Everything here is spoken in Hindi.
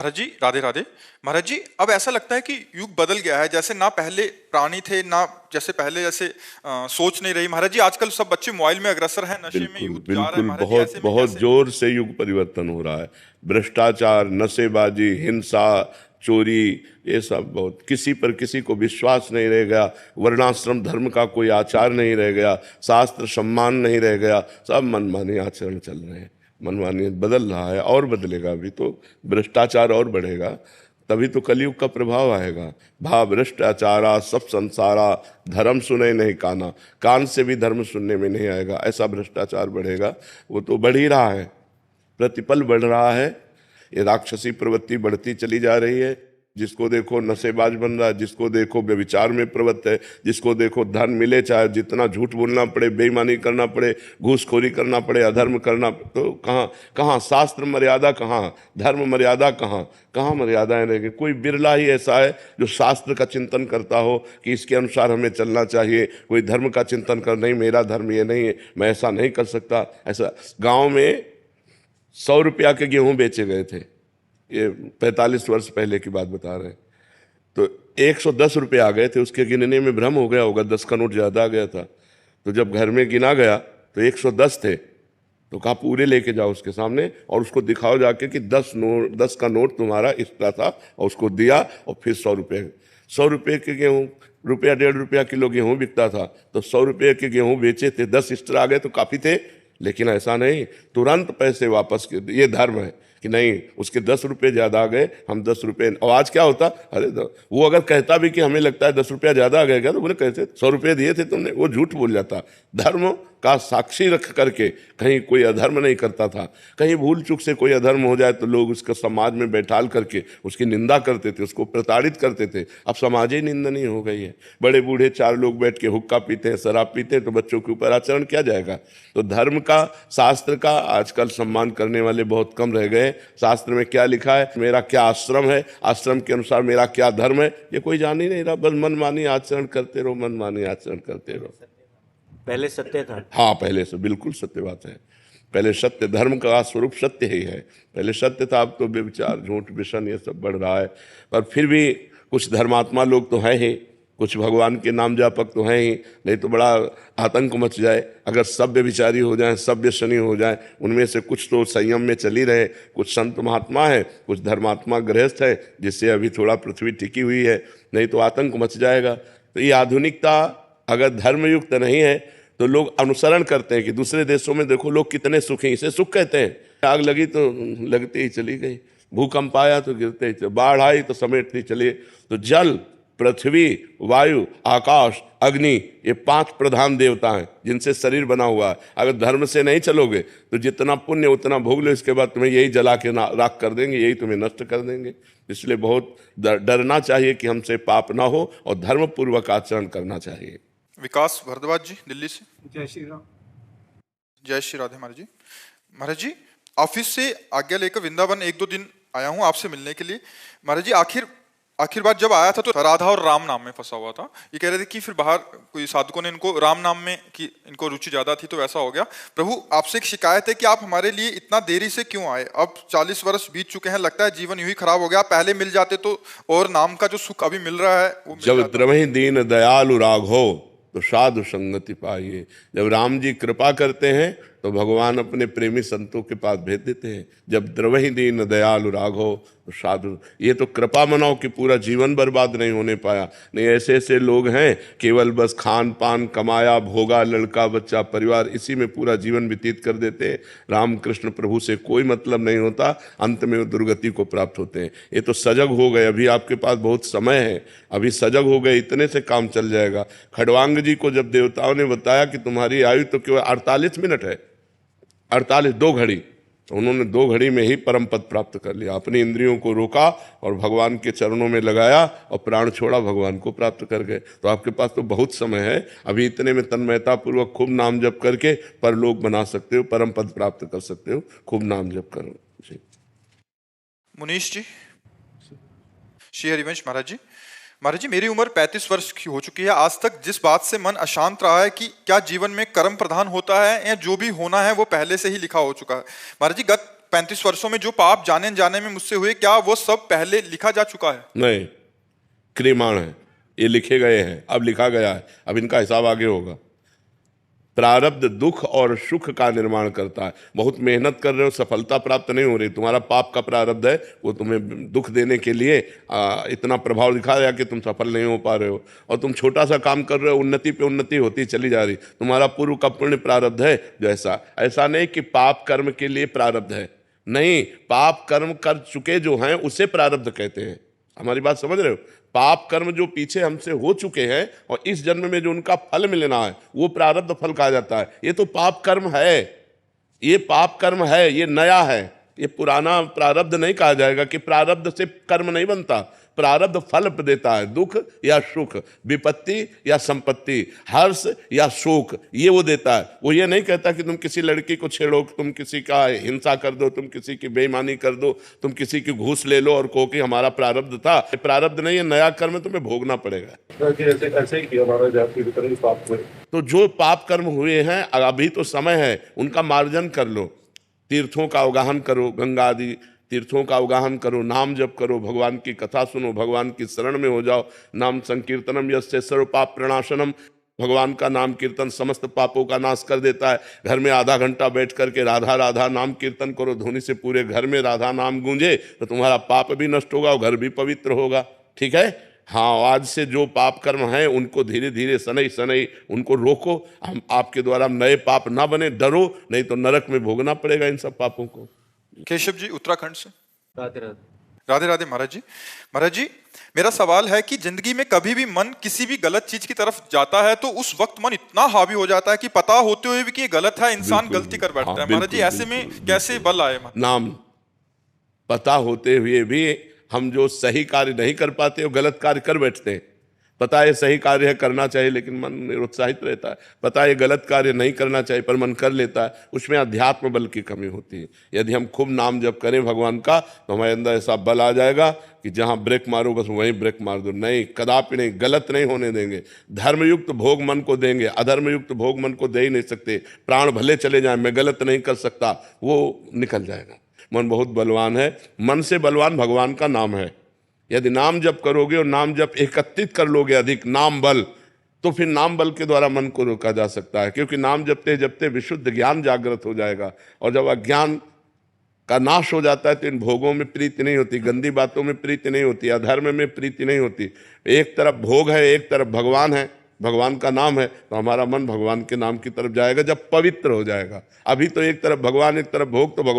महाराज जी राधे राधे। महाराज जी अब ऐसा लगता है कि युग बदल गया है, जैसे ना पहले प्राणी थे ना जैसे पहले जैसे सोच नहीं रही। महाराज जी आजकल सब बच्चे मोबाइल में अग्रसर हैं, नशे में बिल्कुल यूथ जा रहा है। बिल्कुल, महाराज जी बहुत ऐसे में बहुत कैसे? जोर से युग परिवर्तन हो रहा है। भ्रष्टाचार, नशेबाजी, हिंसा, चोरी, ये सब बहुत, किसी पर किसी को विश्वास नहीं रह गया, वर्णाश्रम धर्म का कोई आचार नहीं रह गया, शास्त्र सम्मान नहीं रह गया, सब मनमानी आचरण चल रहे हैं। मनमानी बदल रहा है और बदलेगा भी, तो भ्रष्टाचार और बढ़ेगा, तभी तो कलयुग का प्रभाव आएगा। भा भ्रष्टाचारा सब संसारा, धर्म सुने नहीं काना, कान से भी धर्म सुनने में नहीं आएगा, ऐसा भ्रष्टाचार बढ़ेगा। वो तो बढ़ ही रहा है, प्रतिपल बढ़ रहा है। ये राक्षसी प्रवृत्ति बढ़ती चली जा रही है। जिसको देखो नशेबाज बन रहा है, जिसको देखो व्यभिचार में प्रवृत्त है, जिसको देखो धन मिले चाहे जितना झूठ बोलना पड़े, बेईमानी करना पड़े, घूसखोरी करना पड़े, अधर्म करना, तो कहाँ कहाँ शास्त्र मर्यादा, कहाँ धर्म मर्यादा, कहाँ कहाँ मर्यादाएं रहेंगी। कोई बिरला ही ऐसा है जो शास्त्र का चिंतन करता हो कि इसके अनुसार हमें चलना चाहिए। कोई धर्म का चिंतन कर, नहीं मेरा धर्म ये नहीं है, मैं ऐसा नहीं कर सकता। ऐसा गाँव में 100 रुपया के गेहूं बेचे गए थे, ये 45 वर्ष पहले की बात बता रहे हैं। तो 110 रुपये आ गए थे, उसके गिनने में भ्रम हो गया होगा, 10 का नोट ज़्यादा आ गया था। तो जब घर में गिना गया तो 110 थे, तो कहा पूरे लेके जाओ उसके सामने और उसको दिखाओ जाके कि 10 का नोट तुम्हारा एक्स्ट्रा था, और उसको दिया। और फिर 100 रुपये के गेहूँ, रुपया 1.5 रुपया किलो गेहूँ बिकता था, तो 100 रुपये के गेहूँ बेचे थे, 10 एक्स्ट्रा आ गए तो काफ़ी थे। लेकिन ऐसा नहीं, तुरंत पैसे वापस के, ये धर्म है कि नहीं उसके 10 रुपये ज़्यादा आ गए, हम 10 रुपये। और आज क्या होता, अरे वो अगर कहता भी कि हमें लगता है 10 रुपया ज़्यादा आ गया क्या, तो बोले कैसे 100 रुपये दिए थे तुमने, वो झूठ बोल जाता। धर्म का साक्षी रख करके कहीं कोई अधर्म नहीं करता था। कहीं भूल चूक से कोई अधर्म हो जाए तो लोग उसका समाज में बैठाल करके उसकी निंदा करते थे, उसको प्रताड़ित करते थे। अब समाज ही निंदनीय हो गई है। बड़े बूढ़े 4 लोग बैठ के हुक्का पीते हैं, शराब पीते हैं, तो बच्चों के ऊपर आचरण किया जाएगा। तो धर्म का, शास्त्र का आजकल सम्मान करने वाले बहुत कम रह गए। शास्त्र में क्या लिखा है, मेरा क्या आश्रम है, आश्रम के अनुसार मेरा क्या धर्म है, ये कोई जान ही नहीं रहा। बस मनमानी आचरण करते रहो, मनमानी आचरण करते रहो। पहले सत्य था। हाँ, पहले से बिल्कुल सत्य बात है। पहले सत्य, धर्म का स्वरूप सत्य ही है। पहले सत्य था, अब तो व्यभिचार, झूठ, व्यसन ये सब बढ़ रहा है। पर फिर भी कुछ धर्मात्मा लोग तो हैं ही, कुछ भगवान के नाम जापक तो हैं ही, नहीं तो बड़ा आतंक मच जाए अगर सब व्यभिचारी हो जाएं, सब व्यसनी हो जाएं। उनमें से कुछ तो संयम में चली रहे, कुछ संत महात्मा है, कुछ धर्मात्मा गृहस्थ है, जिससे अभी थोड़ा पृथ्वी टिकी हुई है, नहीं तो आतंक मच जाएगा। तो ये आधुनिकता अगर धर्मयुक्त नहीं है तो लोग अनुसरण करते हैं कि दूसरे देशों में देखो लोग कितने सुखी, इसे सुख कहते हैं। आग लगी तो लगती ही चली गई, भूकंप आया तो गिरते ही, बाढ़ आई तो समेटती चली। तो जल, पृथ्वी, वायु, आकाश, अग्नि, ये 5 प्रधान देवता हैं जिनसे शरीर बना हुआ है। अगर धर्म से नहीं चलोगे तो जितना पुण्य उतना भोग लो, इसके बाद तुम्हें यही जला के राख कर देंगे, यही तुम्हें नष्ट कर देंगे। इसलिए बहुत डरना चाहिए कि हमसे पाप ना हो और धर्म पूर्वक आचरण करना चाहिए। विकास भारद्वाज जी दिल्ली से। जय श्री राम। जय श्री राधे। महाराज जी, महाराज जी ऑफिस से आज्ञा लेकर वृंदावन 1-2 दिन आया हूँ आपसे मिलने के लिए। महाराज जी आखिर बार जब आया था तो राधा और राम नाम में फंसा हुआ था। ये कह रहे थे कि फिर बाहर कोई साधकों ने इनको राम नाम में कि इनको रुचि ज्यादा थी, तो वैसा हो गया। प्रभु आपसे एक शिकायत है कि आप हमारे लिए इतना देरी से क्यों आए? अब 40 वर्ष बीत चुके हैं, लगता है जीवन यूं ही खराब हो गया। पहले मिल जाते तो, और नाम का जो सुख अभी मिल रहा है वो मिल जब जाता। द्रवहि दीन दयालु राघो तो साधु संगति पाइए। जब राम जी कृपा करते हैं तो भगवान अपने प्रेमी संतों के पास भेज देते हैं। जब द्रवहि दीन दयालु राघो तो साधु, ये तो कृपा मनाओ कि पूरा जीवन बर्बाद नहीं होने पाया। नहीं, ऐसे ऐसे लोग हैं केवल बस खान पान, कमाया, भोगा, लड़का बच्चा, परिवार, इसी में पूरा जीवन व्यतीत कर देते हैं। रामकृष्ण प्रभु से कोई मतलब नहीं होता, अंत में वो दुर्गति को प्राप्त होते हैं। ये तो सजग हो गए, अभी आपके पास बहुत समय है, अभी सजग हो गए, इतने से काम चल जाएगा। खड़वांग जी को जब देवताओं ने बताया कि तुम्हारी आयु तो केवल 48 मिनट है, 48 2 घड़ी, तो उन्होंने 2 घड़ी में ही परम पद प्राप्त कर लिया। अपनी इंद्रियों को रोका और भगवान के चरणों में लगाया और प्राण छोड़ा, भगवान को प्राप्त कर गए। तो आपके पास तो बहुत समय है, अभी इतने में तन्मयता पूर्वक खूब नाम जप करके परलोक बना सकते हो, परम पद प्राप्त कर सकते हो। खूब नाम जप करो जी। मुनीश जी। श्री हरिवंश। महाराज जी मेरी उम्र 35 वर्ष की हो चुकी है। आज तक जिस बात से मन अशांत रहा है कि क्या जीवन में कर्म प्रधान होता है या जो भी होना है वो पहले से ही लिखा हो चुका है। महाराज जी गत 35 वर्षों में जो पाप जाने अनजाने में मुझसे हुए, क्या वो सब पहले लिखा जा चुका है? नहीं, क्रियमाण है, ये लिखे गए हैं, अब लिखा गया है, अब इनका हिसाब आगे होगा। प्रारब्ध दुख और सुख का निर्माण करता है। बहुत मेहनत कर रहे हो, सफलता प्राप्त नहीं हो रही, तुम्हारा पाप का प्रारब्ध है, वो तुम्हें दुख देने के लिए इतना प्रभाव दिखा रहा कि तुम सफल नहीं हो पा रहे हो। और तुम छोटा सा काम कर रहे हो, उन्नति पे उन्नति होती चली जा रही, तुम्हारा पूर्व का पुण्य प्रारब्ध है। जैसा ऐसा नहीं कि पाप कर्म के लिए प्रारब्ध है, नहीं, पाप कर्म कर चुके जो हैं उसे प्रारब्ध कहते हैं। हमारी बात समझ रहे हो? पाप कर्म जो पीछे हमसे हो चुके हैं और इस जन्म में जो उनका फल मिलना है वो प्रारब्ध फल कहा जाता है। ये तो पाप कर्म है, ये पाप कर्म है, ये नया है, ये पुराना प्रारब्ध नहीं कहा जाएगा कि प्रारब्ध से कर्म नहीं बनता। प्रारब्ध फल देता है, दुख या सुख, विपत्ति या संपत्ति, हर्ष या शोक, ये वो देता है। वो ये नहीं कहता कि तुम किसी लड़की को छेड़ो, तुम किसी का हिंसा कर दो, तुम किसी की बेईमानी कर दो, तुम किसी की घूस ले लो और कहो कि हमारा प्रारब्ध था। प्रारब्ध नहीं है, नया कर्म तुम्हें भोगना पड़ेगा। ऐसे ही किया महाराज, आपकी तरह पाप हुए। तो जो पाप कर्म हुए हैं अभी तो समय है, उनका मार्जन कर लो, तीर्थों का अवगाहन करो, गंगा आदि तीर्थों का अवगाहन करो, नाम जप करो, भगवान की कथा सुनो, भगवान की शरण में हो जाओ। नाम संकीर्तनम यस्य सर्व पाप प्रणाशनम, भगवान का नाम कीर्तन समस्त पापों का नाश कर देता है। घर में आधा घंटा बैठ करके राधा राधा नाम कीर्तन करो, ध्वनि से पूरे घर में राधा नाम गूंजे तो तुम्हारा पाप भी नष्ट होगा और घर भी पवित्र होगा। ठीक है? हाँ, आज से जो पाप कर्म हैं उनको धीरे धीरे सनई सनई उनको रोको। हम आपके द्वारा नए पाप ना बने, डरो, नहीं तो नरक में भोगना पड़ेगा इन सब पापों को। केशव जी उत्तराखंड से। राधे राधे। राधे राधे महाराज जी। महाराज जी, मेरा सवाल है कि जिंदगी में कभी भी मन किसी भी गलत चीज की तरफ जाता है तो उस वक्त मन इतना हावी हो जाता है कि पता होते हुए भी कि ये गलत है, इंसान गलती कर बैठता है। महाराज जी, ऐसे में कैसे बल आए? नाम पता होते हुए भी हम जो सही कार्य नहीं कर पाते वो गलत कार्य कर बैठते हैं। पता है सही कार्य है, करना चाहिए, लेकिन मन निरुत्साहित रहता है। पता है गलत कार्य नहीं करना चाहिए पर मन कर लेता है, उसमें अध्यात्म बल की कमी होती है। यदि हम खूब नाम जप करें भगवान का तो हमारे अंदर ऐसा बल आ जाएगा कि जहां ब्रेक मारो बस वहीं ब्रेक मार दो। नहीं, कदापि नहीं, गलत नहीं होने देंगे। धर्मयुक्त भोग मन को देंगे, अधर्मयुक्त भोग मन को दे ही नहीं सकते। प्राण भले चले जाए, मैं गलत नहीं कर सकता, वो निकल जाएगा। मन बहुत बलवान है, मन से बलवान भगवान का नाम है। यदि नाम जप करोगे और नाम जप एकत्रित कर लोगे अधिक नाम बल, तो फिर नाम बल के द्वारा मन को रोका जा सकता है। क्योंकि नाम जपते जपते विशुद्ध ज्ञान जागृत हो जाएगा और जब अज्ञान का नाश हो जाता है तो इन भोगों में प्रीति नहीं होती, गंदी बातों में प्रीति नहीं होती, अधर्म में प्रीति नहीं होती। एक तरफ भोग है, एक तरफ भगवान है, भगवान का नाम है, तो हमारा मन भगवान के नाम की तरफ जाएगा जब पवित्र हो जाएगा। अभी तो एक तरफ भगवान एक तरफ भोग, तो भगवान